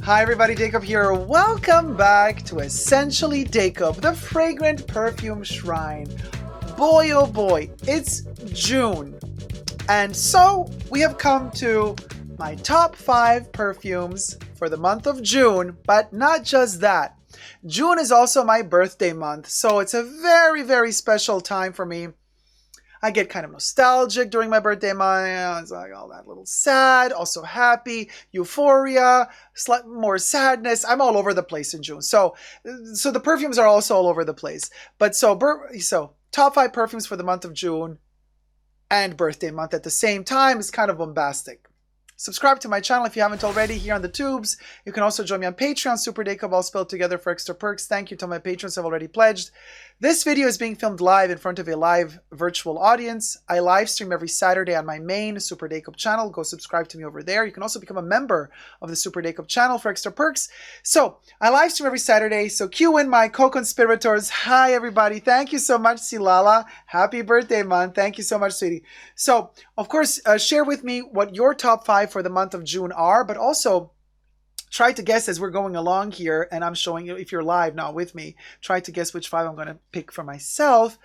Hi everybody, Dacob here. Welcome back to Essentially Dacob, the fragrant perfume shrine. Boy oh boy, it's June. And so we have come to my top 5 perfumes for the month of June, but not just that. June is also my birthday month, so it's a very, very special time for me. I get kind of nostalgic during my birthday month. It's like all that little sad, also happy, euphoria, more sadness. I'm all over the place in June. So the perfumes are also all over the place. But so top 5 perfumes for the month of June and birthday month at the same time is kind of bombastic. Subscribe to my channel if you haven't already here on the tubes. You can also join me on Patreon, superdacob, all spelled together for extra perks. Thank you to my patrons who have already pledged. This video is being filmed live in front of a live virtual audience. I live stream every Saturday on my main superdacob channel. Go subscribe to me over there. You can also become a member of the superdacob channel for extra perks. So I live stream every Saturday. So cue in my co-conspirators. Hi everybody. Thank you so much, Silala. Happy birthday month. Thank you so much, sweetie. So of course, share with me what your top 5 for the month of June are, but also try to guess as we're going along here, and I'm showing you if you're live now with me, try to guess which 5 I'm going to pick for myself.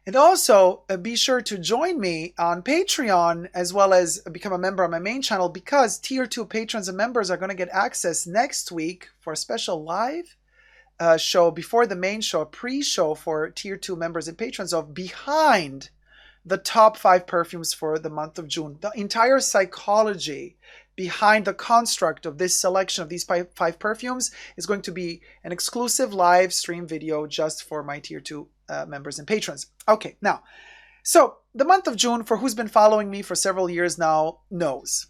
And also be sure to join me on Patreon as well as become a member on my main channel, because tier 2 patrons and members are going to get access next week for a special live show before the main show, a pre-show for tier 2 members and patrons of Behind the top 5 perfumes for the month of June. The entire psychology behind the construct of this selection of these 5 perfumes is going to be an exclusive live stream video just for my tier 2 members and patrons. Okay, now, so the month of June, for who's been following me for several years now, knows.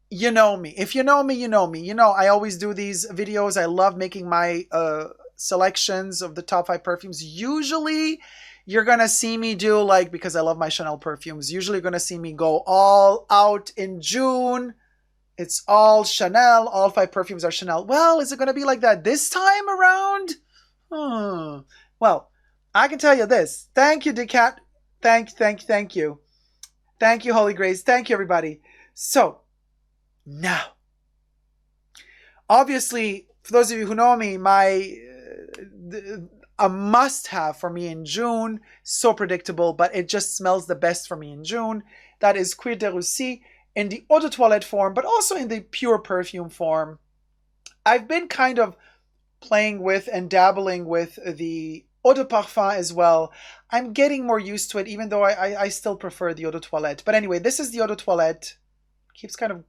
You know me. If you know me, you know me. You know, I always do these videos. I love making my selections of the top 5 perfumes. Usually, you're going to see me do, like, because I love my Chanel perfumes, usually you're going to see me go all out in June. It's all Chanel. All 5 perfumes are Chanel. Well, is it going to be like that this time around? Well, I can tell you this. Thank you, Decat. Thank you. Thank you, Holy Grace. Thank you, everybody. So, now, obviously, for those of you who know me, a must-have for me in June, so predictable, but it just smells the best for me in June. That is Cuir de Russie in the eau de toilette form, but also in the pure perfume form. I've been kind of playing with and dabbling with the eau de parfum as well. I'm getting more used to it, even though I still prefer the eau de toilette. But anyway, this is the eau de toilette. Keeps kind of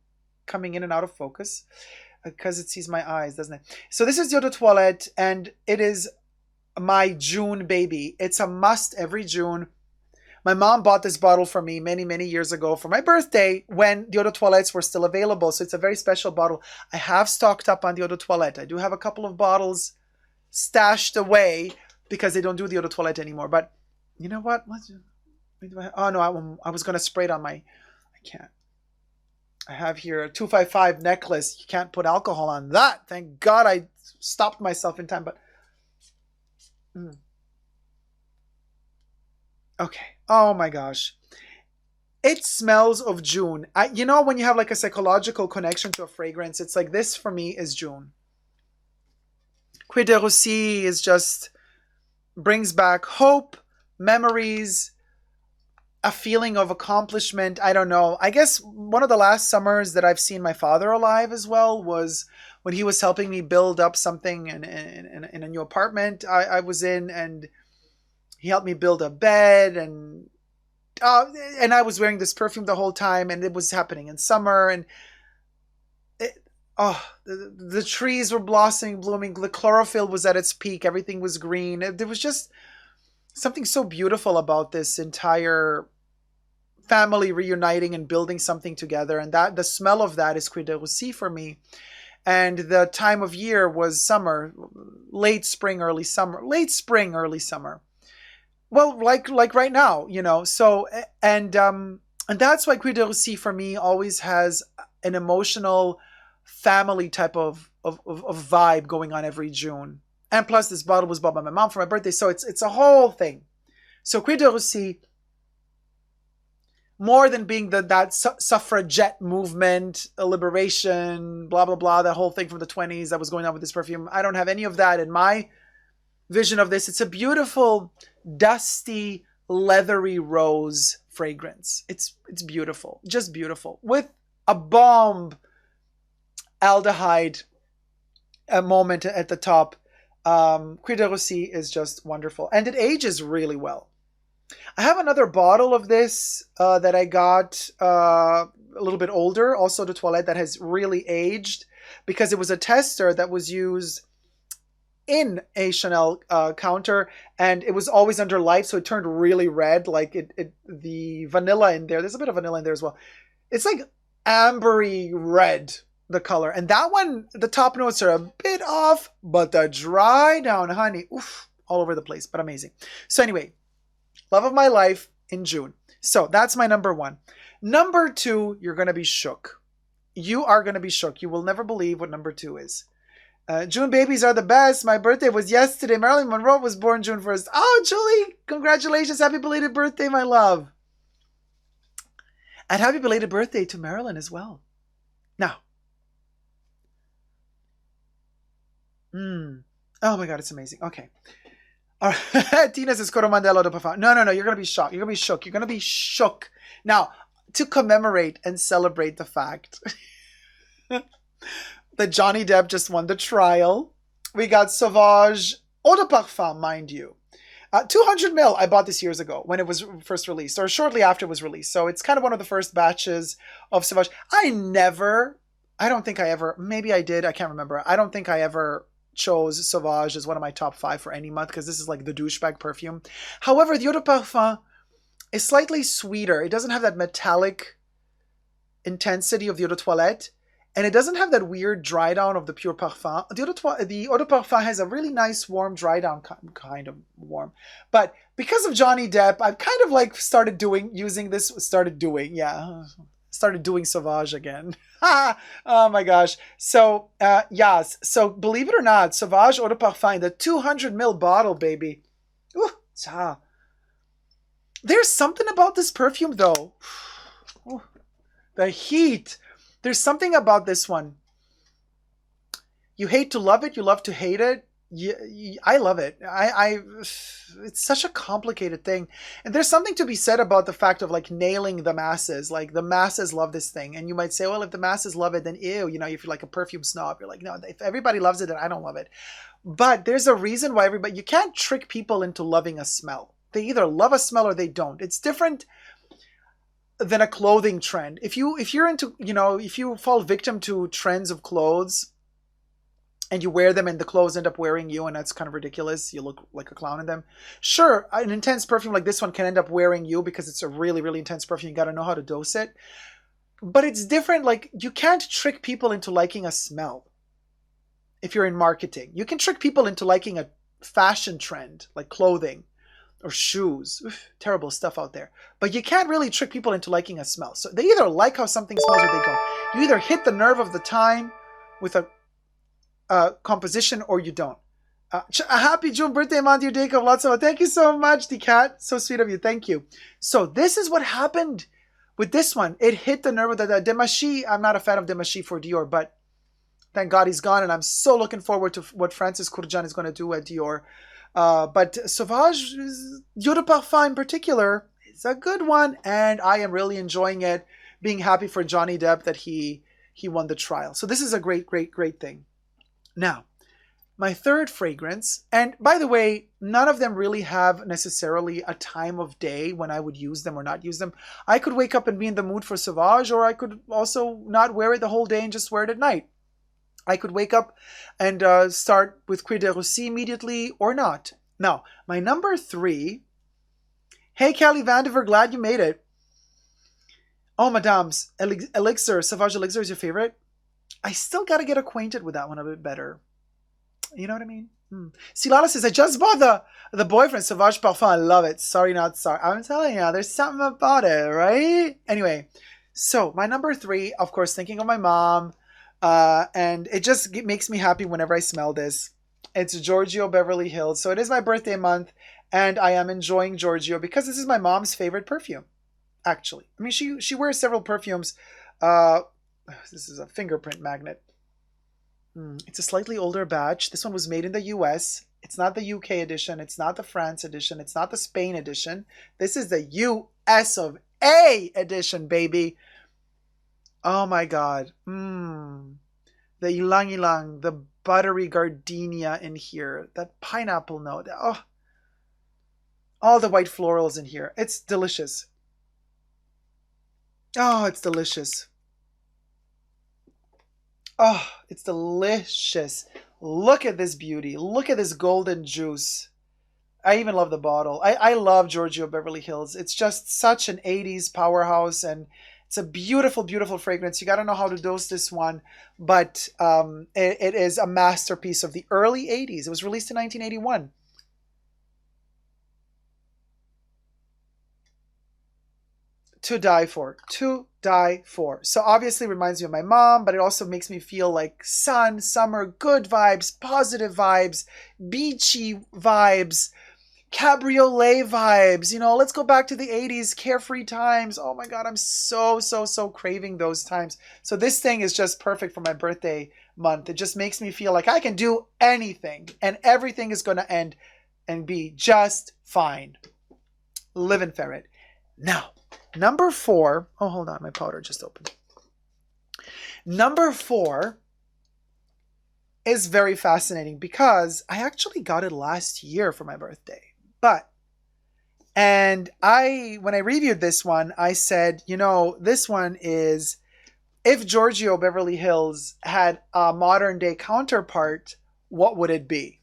coming in and out of focus because it sees my eyes, doesn't it? So this is the eau de toilette, and it is my June baby. It's a must every June. My mom bought this bottle for me many, many years ago for my birthday when the eau de toilettes were still available. So it's a very special bottle. I have stocked up on the eau de toilette. I do have a couple of bottles stashed away because they don't do the eau de toilette anymore. But you know what? Oh no, I was going to spray it on my... I can't. I have here a 255 necklace. You can't put alcohol on that. Thank God I stopped myself in time. But okay. Oh my gosh. It smells of June. You know when you have like a psychological connection to a fragrance, it's like this for me is June. Cuir de Russie is just brings back hope, memories, a feeling of accomplishment. I don't know. I guess one of the last summers that I've seen my father alive as well was when he was helping me build up something in a new apartment I was in, and he helped me build a bed, and I was wearing this perfume the whole time, and it was happening in summer, and the trees were blossoming, blooming, the chlorophyll was at its peak, everything was green. There was just something so beautiful about this entire family reuniting and building something together, and that the smell of that is Cuir de Russie for me. And the time of year was summer, late spring, early summer. Well, like right now, you know. So and that's why Cuir de Russie for me always has an emotional family type of vibe going on every June. And plus, this bottle was bought by my mom for my birthday, so it's a whole thing. So Cuir de Russie, more than being that suffragette movement, liberation, blah, blah, blah, that whole thing from the 20s that was going on with this perfume. I don't have any of that in my vision of this. It's a beautiful, dusty, leathery rose fragrance. It's beautiful, just beautiful, with a bomb aldehyde moment at the top. Cuir de Russie is just wonderful, and it ages really well. I have another bottle of this that I got a little bit older, also the toilette, that has really aged because it was a tester that was used in a Chanel counter, and it was always under light, so it turned really red. Like the vanilla in there, there's a bit of vanilla in there as well. It's like ambery red, the color. And that one, the top notes are a bit off, but the dry down, honey, oof, all over the place, but amazing. So anyway, love of my life in June. So that's my number one. Number two, you're going to be shook. You are going to be shook. You will never believe what number two is. June babies are the best. My birthday was yesterday. Marilyn Monroe was born June 1st. Oh, Julie, congratulations. Happy belated birthday, my love. And happy belated birthday to Marilyn as well. Now. Oh my God, it's amazing. Okay. All right. Tina says Coromandelo de Parfum. No. You're going to be shocked. You're going to be shook. You're going to be shook. Now, to commemorate and celebrate the fact that Johnny Depp just won the trial, we got Sauvage Eau de Parfum, mind you. 200 ml. I bought this years ago when it was first released, or shortly after it was released. So it's kind of one of the first batches of Sauvage. I don't think I ever, maybe I did, I can't remember. I don't think I ever chose Sauvage as one of my top 5 for any month, because this is like the douchebag perfume. However, the Eau de Parfum is slightly sweeter. It doesn't have that metallic intensity of the Eau de Toilette, and it doesn't have that weird dry down of the pure parfum. The Eau de Parfum has a really nice warm dry down, kind of warm. But because of Johnny Depp, I've kind of like started doing Sauvage again. Oh my gosh. So, yes. So believe it or not, Sauvage Eau de Parfum, the 200 ml bottle, baby. Ooh, there's something about this perfume though. Ooh, the heat. There's something about this one. You hate to love it. You love to hate it. I love it. It's such a complicated thing. And there's something to be said about the fact of like nailing the masses. Like the masses love this thing. And you might say, well, if the masses love it, then ew, if you're like a perfume snob, you're like, no, if everybody loves it, then I don't love it. But there's a reason why you can't trick people into loving a smell. They either love a smell or they don't. It's different than a clothing trend. If you're into, if you fall victim to trends of clothes and you wear them and the clothes end up wearing you, and that's kind of ridiculous, you look like a clown in them. Sure, an intense perfume like this one can end up wearing you because it's a really, really intense perfume. You got to know how to dose it. But it's different. Like, you can't trick people into liking a smell. If you're in marketing, you can trick people into liking a fashion trend like clothing or shoes. Oof, terrible stuff out there. But you can't really trick people into liking a smell. So they either like how something smells or they don't. You either hit the nerve of the time with a composition or you don't. A happy June birthday, Monty Dacob. Lots of thank you so much, the cat. So sweet of you. Thank you. So this is what happened with this one. It hit the nerve of the Demachy. I'm not a fan of Demachy for Dior, but thank God he's gone. And I'm so looking forward to what Francis Kurjan is going to do at Dior. But Sauvage Eau de Parfum in particular is a good one, and I am really enjoying it, being happy for Johnny Depp that he won the trial. So this is a great, great, great thing. Now, my third fragrance, and by the way, none of them really have necessarily a time of day when I would use them or not use them. I could wake up and be in the mood for Sauvage, or I could also not wear it the whole day and just wear it at night. I could wake up and start with Cuir de Russie immediately or not. Now, my number 3. Hey, Callie Vandiver, glad you made it. Oh, madams, Elixir, Sauvage Elixir is your favorite? I still got to get acquainted with that one a bit better. You know what I mean? Silala says, I just bought the boyfriend Sauvage Parfum. I love it. Sorry, not sorry. I'm telling you, there's something about it, right? Anyway, so my number 3, of course, thinking of my mom. And it just makes me happy whenever I smell this. It's Giorgio Beverly Hills. So it is my birthday month, and I am enjoying Giorgio because this is my mom's favorite perfume. actually. I mean, she wears several perfumes. Uh, this is a fingerprint magnet. It's a slightly older batch. This one was made in the US. It's not the UK edition. It's not the France edition. It's not the Spain edition. This is the US of A edition, baby. Oh my God. The ylang ylang, the buttery gardenia in here, that pineapple note. Oh, all the white florals in here. It's delicious. Oh, it's delicious. Oh, it's delicious. Look at this beauty. Look at this golden juice. I even love the bottle. I love Giorgio Beverly Hills. It's just such an 80s powerhouse, and it's a beautiful, beautiful fragrance. You got to know how to dose this one, but it is a masterpiece of the early 80s. It was released in 1981. To die for. To die for. So obviously reminds me of my mom, but it also makes me feel like sun, summer, good vibes, positive vibes, beachy vibes, cabriolet vibes. You know, let's go back to the 80s, carefree times. Oh my God, I'm so, so, so craving those times. So this thing is just perfect for my birthday month. It just makes me feel like I can do anything and everything is going to end and be just fine. Live and ferret. Now, number 4. Oh, hold on. My powder just opened. Number 4 is very fascinating because I actually got it last year for my birthday. When I reviewed this one, I said, you know, this one is, if Giorgio Beverly Hills had a modern day counterpart, what would it be?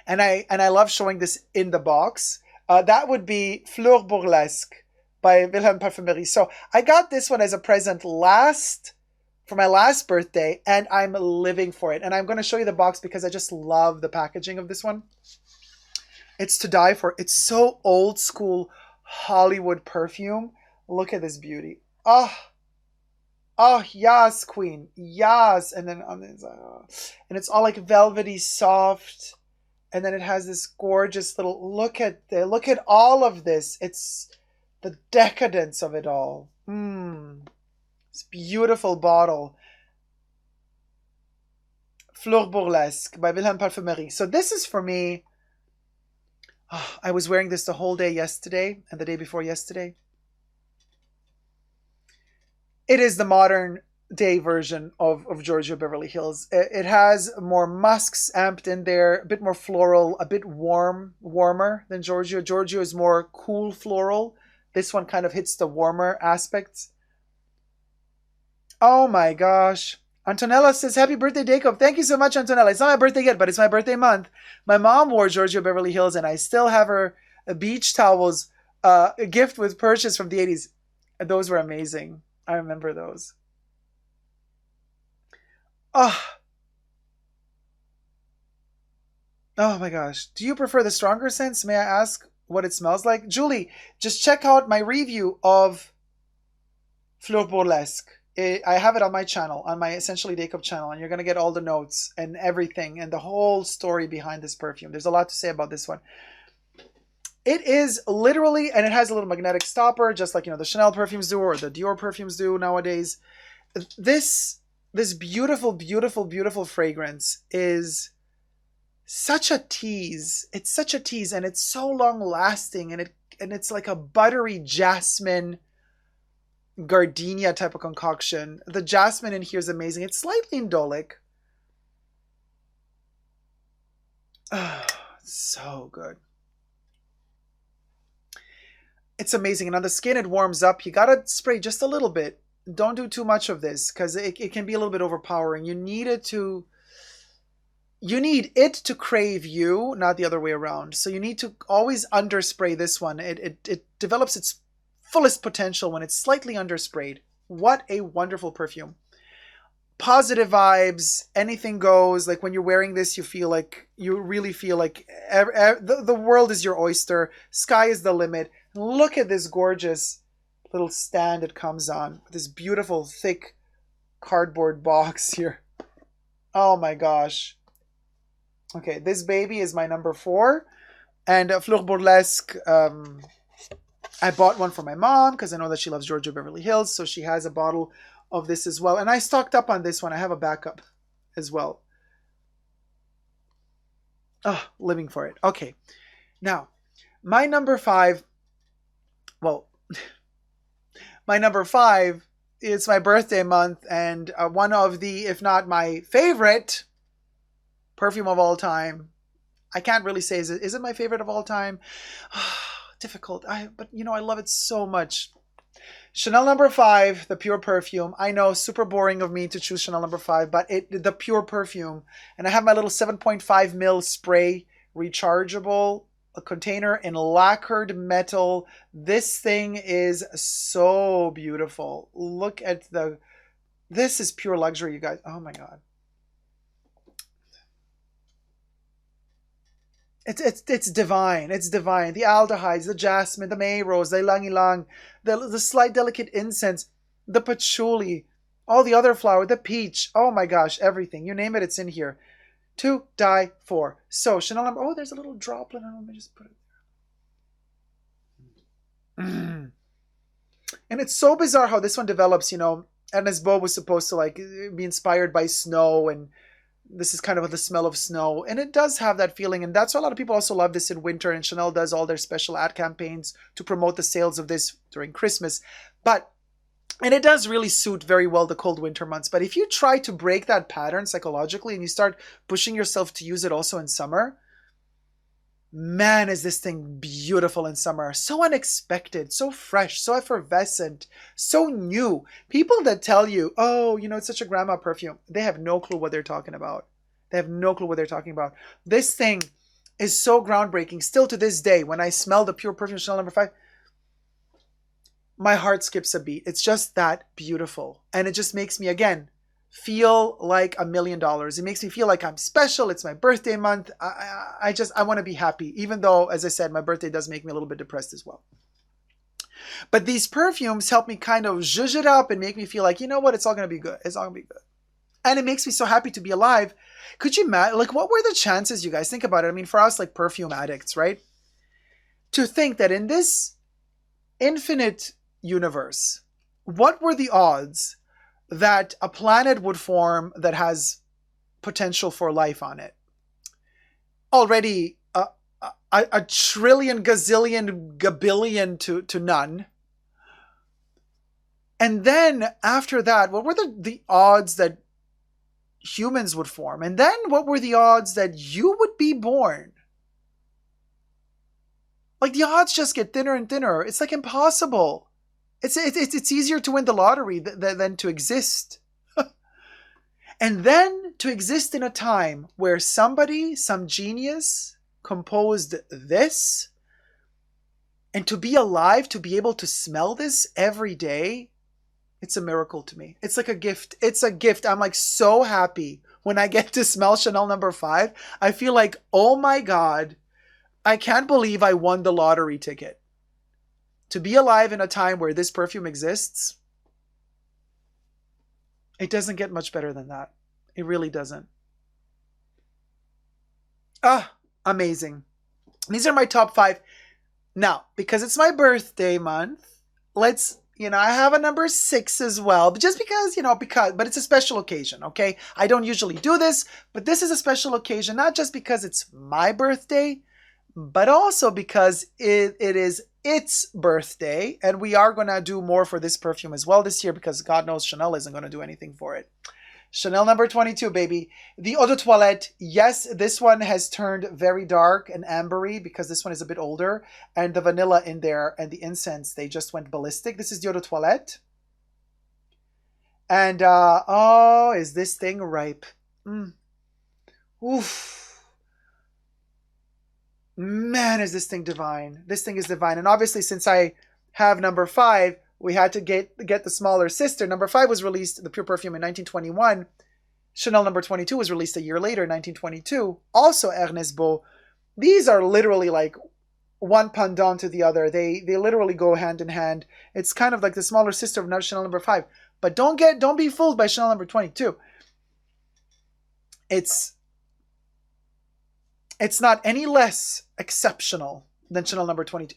And I love showing this in the box. That would be Flor Burlesque by Wilhelm Parfumerie. So I got this one as a present for my last birthday, and I'm living for it. And I'm going to show you the box because I just love the packaging of this one. It's to die for. It's so old school Hollywood perfume. Look at this beauty. Oh, yes, queen. Yes. And then on this, and it's all like velvety soft. And then it has this gorgeous little, look at all of this. It's the decadence of it all. This beautiful bottle. Flor Burlesque by Wilhelm Parfumerie. So this is for me. Oh, I was wearing this the whole day yesterday and the day before yesterday. It is the modern day version of Giorgio Beverly Hills. It has more musks amped in there, a bit more floral, a bit warmer than Giorgio. Giorgio is more cool floral. This one kind of hits the warmer aspects. Oh my gosh. Antonella says, happy birthday, Dacob. Thank you so much, Antonella. It's not my birthday yet, but it's my birthday month. My mom wore Giorgio Beverly Hills, and I still have her beach towels, a gift with purchase from the 80s. Those were amazing. I remember those. Oh my gosh. Do you prefer the stronger scents? May I ask what it smells like? Julie, just check out my review of Flor Burlesque. I have it on my channel, on my Essentially Dacob channel, and you're going to get all the notes and everything and the whole story behind this perfume. There's a lot to say about this one. It is literally, and it has a little magnetic stopper, just like, you know, the Chanel perfumes do or the Dior perfumes do nowadays. This beautiful, beautiful, beautiful fragrance is such a tease. It's such a tease, and it's so long lasting, and it's like a buttery jasmine gardenia type of concoction. The jasmine in here is amazing. It's slightly indolic. Oh, so good. It's amazing. And on the skin, it warms up. You gotta spray just a little bit. Don't do too much of this because it can be a little bit overpowering. You need it to crave you, not the other way around. So you need to always underspray this one. It develops its fullest potential when it's slightly undersprayed. What a wonderful perfume. Positive vibes, anything goes. Like when you're wearing this, you really feel like the world is your oyster. Sky is the limit. Look at this gorgeous little stand it comes on. This beautiful, thick cardboard box here. Oh my gosh. Okay, this baby is my number 4. And Flor Burlesque, I bought one for my mom because I know that she loves Giorgio Beverly Hills. So she has a bottle of this as well. And I stocked up on this one. I have a backup as well. Oh, living for it. Okay. Now, my number five, well, my number five, it's my birthday month, and one of the, if not my favorite perfume of all time. I can't really say, is it my favorite of all time? Difficult. But you know, I love it so much. Chanel number 5, the Pure Perfume. I know, super boring of me to choose Chanel number 5, but the Pure Perfume. And I have my little 7.5 ml spray rechargeable container in lacquered metal. This thing is so beautiful. Look at this is pure luxury, you guys. Oh my God. It's divine. It's divine. The aldehydes, the jasmine, the may rose, the ylang ylang, the slight delicate incense, the patchouli, all the other flower, the peach. Oh my gosh, everything. You name it, it's in here. To die for. So Chanel number. Oh, there's a little droplet. Let me just put it there. And it's so bizarre how this one develops. You know, Ernest Beau was supposed to like be inspired by snow, and this is kind of the smell of snow, and it does have that feeling, and that's why a lot of people also love this in winter, and Chanel does all their special ad campaigns to promote the sales of this during Christmas. And it does really suit very well the cold winter months. But if you try to break that pattern psychologically and you start pushing yourself to use it also in summer, man, is this thing beautiful in summer. So unexpected, so fresh, so effervescent, so new. People that tell you, oh, you know, it's such a grandma perfume, they have no clue what they're talking about. They have no clue what they're talking about. This thing is so groundbreaking. Still to this day, when I smell the Pure Perfume Chanel number 5, my heart skips a beat. It's just that beautiful. And it just makes me, again, feel like $1 million. It makes me feel like I'm special. It's my birthday month. I want to be happy, even though, as I said, my birthday does make me a little bit depressed as well. But these perfumes help me kind of zhuzh it up and make me feel like, you know what, it's all going to be good. It's all going to be good. And it makes me so happy to be alive. Could you imagine, like, what were the chances, you guys? Think about it. I mean, for us, like perfume addicts, right? To think that in this infinite universe, what were the odds that a planet would form that has potential for life on it? Already a trillion, gazillion, gabillion to none. And then after that, what were the odds that humans would form? And then what were the odds that you would be born? Like, the odds just get thinner and thinner. It's like impossible. It's easier to win the lottery than to exist. And then to exist in a time where somebody, some genius, composed this, and to be alive, to be able to smell this every day, it's a miracle to me. It's like a gift. It's a gift. I'm like so happy when I get to smell Chanel number 5. I feel like, oh my God, I can't believe I won the lottery ticket. To be alive in a time where this perfume exists, it doesn't get much better than that. It really doesn't. Amazing. These are my top 5. Now, because it's my birthday month, let's, I have a number 6 as well. But just because, but it's a special occasion, okay? I don't usually do this, but this is a special occasion, not just because it's my birthday, but also because it is its birthday, and we are going to do more for this perfume as well this year, because God knows Chanel isn't going to do anything for it. Chanel number 22, baby. The Eau de Toilette. Yes, this one has turned very dark and ambery because this one is a bit older, and the vanilla in there and the incense, they just went ballistic. This is the Eau de Toilette. And, is this thing ripe? Oof. Man, is this thing divine. This thing is divine. And obviously, since I have number 5, we had to get the smaller sister. Number 5 was released, the Pure Perfume, in 1921. Chanel number 22 was released a year later, in 1922. Also Ernest Beau. These are literally like one pendant to the other. They literally go hand in hand. It's kind of like the smaller sister of Chanel number 5. But don't be fooled by Chanel number 22. It's not any less exceptional than Chanel number 22,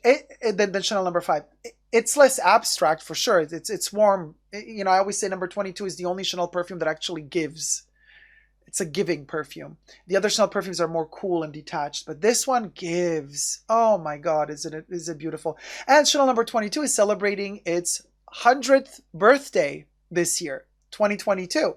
than Chanel number 5. It's less abstract for sure. It's warm. You know, I always say number 22 is the only Chanel perfume that actually gives. It's a giving perfume. The other Chanel perfumes are more cool and detached, but this one gives. Oh my God, is it beautiful? And Chanel number 22 is celebrating its 100th birthday this year. 2022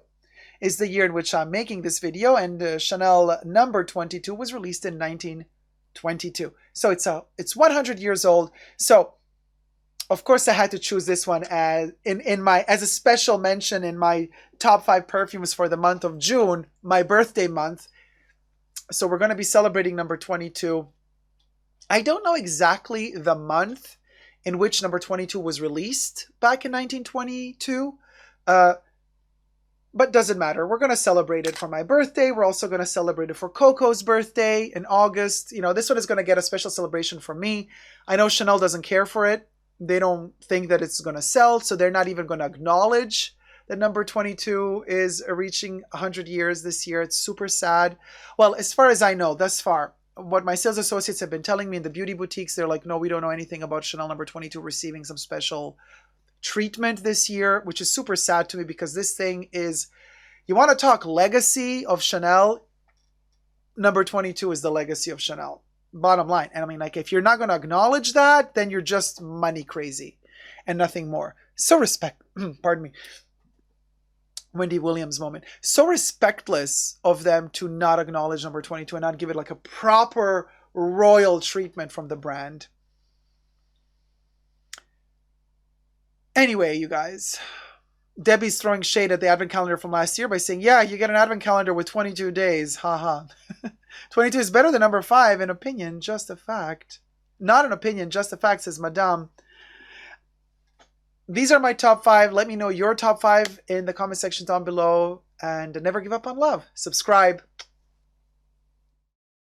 is the year in which I'm making this video, and Chanel number 22 was released in 1922. So it's 100 years old. So of course I had to choose this one as as a special mention in my top 5 perfumes for the month of June, my birthday month. So we're going to be celebrating number 22. I don't know exactly the month in which number 22 was released back in 1922. But doesn't matter. We're going to celebrate it for my birthday. We're also going to celebrate it for Coco's birthday in August. You know, this one is going to get a special celebration for me. I know Chanel doesn't care for it. They don't think that it's going to sell, so they're not even going to acknowledge that number 22 is reaching 100 years this year. It's super sad. Well, as far as I know, thus far, what my sales associates have been telling me in the beauty boutiques, they're like, no, we don't know anything about Chanel number 22 receiving some special treatment this year, which is super sad to me because this thing is, you want to talk legacy of Chanel, number 22 is the legacy of Chanel. Bottom line. And I mean, like, if you're not going to acknowledge that, then you're just money crazy and nothing more. So pardon me, Wendy Williams moment. So respectless of them to not acknowledge number 22 and not give it like a proper royal treatment from the brand. Anyway, you guys, Debbie's throwing shade at the advent calendar from last year by saying, yeah, you get an advent calendar with 22 days. Haha. 22 is better than number 5, in opinion, just a fact. Not an opinion, just a fact, says Madame. These are my top 5. Let me know your top 5 in the comment section down below. And never give up on love. Subscribe.